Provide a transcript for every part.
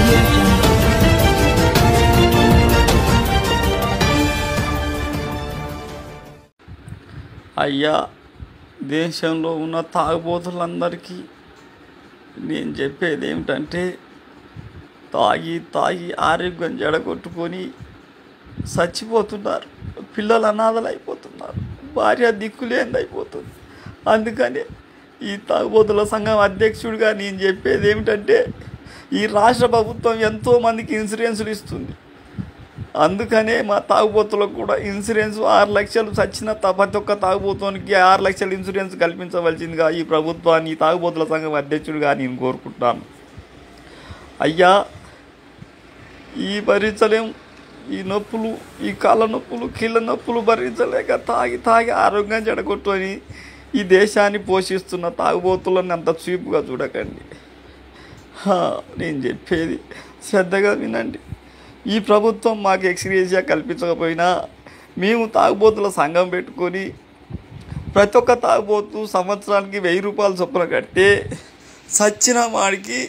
audio jungle. అయ్యా, దేశంలో ఉన్న తాగుబోతులందరికీ నేను చెప్పేది ఏమిటంటే, తాగి ఆరోగ్యం జడగొట్టుకొని చచ్చిపోతున్నారు, పిల్లలు అనాథలు అయిపోతున్నారు, భార్య దిక్కులేనిదైపోతుంది. అందుకని ఈ తాగుబోతుల సంఘం అధ్యక్షుడిగా నేను చెప్పేది ఏమిటంటే, ఈ రాష్ట్ర ప్రభుత్వం ఎంతోమందికి ఇన్సూరెన్సులు ఇస్తుంది. అందుకనే మా తాగుబోతులకు కూడా ఇన్సూరెన్స్ 6 లక్షలు చచ్చిన ప్రతి ఒక్క తాగుబోతునికి 6 లక్షల ఇన్సూరెన్స్ కల్పించవలసిందిగా ఈ ప్రభుత్వాన్ని తాగుబోతుల సంఘం అధ్యక్షుడిగా నేను కోరుకుంటాను. అయ్యా, ఈ భరించలేం, ఈ నొప్పులు, ఈ కాళ్ళ నొప్పులు, కీళ్ళ నొప్పులు భరించలేక తాగి ఆరోగ్యం చెడగొట్టుకొని ఈ దేశాన్ని పోషిస్తున్న తాగుబోతులను అంత చీపుగా చూడకండి. నేను చెప్పేది శ్రద్ధగా వినండి. ఈ ప్రభుత్వం మాకు ఎక్స్గ్రేషియా కల్పించకపోయినా మేము తాగుబోతుల సంఘం పెట్టుకొని ప్రతి ఒక్క తాగుబోతు సంవత్సరానికి 1000 రూపాయలు చొప్పున కడితే సచ్చిన వాడికి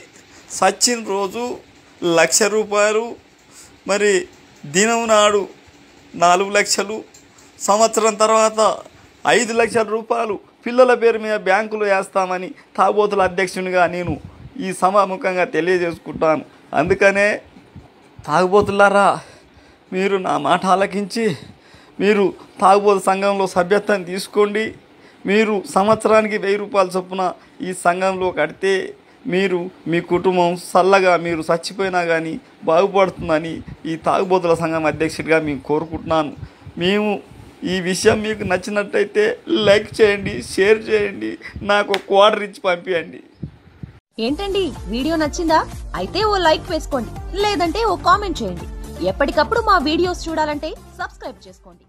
సచ్చిన రోజు 1,00,000 రూపాయలు, మరి దినం నాడు 4 లక్షలు, సంవత్సరం తర్వాత 5 లక్షల రూపాయలు పిల్లల పేరు మీద బ్యాంకులో వేస్తామని తాగుబోతుల అధ్యక్షునిగా నేను ఈ సభాముఖంగా తెలియజేసుకుంటాను. అందుకనే తాగుబోతులారా, మీరు నా మాట ఆలకించి మీరు తాగుబోతు సంఘంలో సభ్యత్వం తీసుకోండి. మీరు సంవత్సరానికి 1000 రూపాయల చొప్పున ఈ సంఘంలో కడితే మీరు మీ కుటుంబం చల్లగా మీరు చచ్చిపోయినా కానీ బాగుపడుతుందని ఈ తాగుబోతుల సంఘం అధ్యక్షుడిగా మేము కోరుకుంటున్నాను. మేము ఈ విషయం మీకు నచ్చినట్టయితే లైక్ చేయండి, షేర్ చేయండి, నాకు $1 ఇచ్చి పంపించండి. ఏంటండి, వీడియో నచ్చిందా? అయితే ఓ లైక్ వేసుకోండి, లేదంటే ఓ కామెంట్ చేయండి. ఎప్పటికప్పుడు మా వీడియోస్ చూడాలంటే సబ్స్క్రైబ్ చేసుకోండి.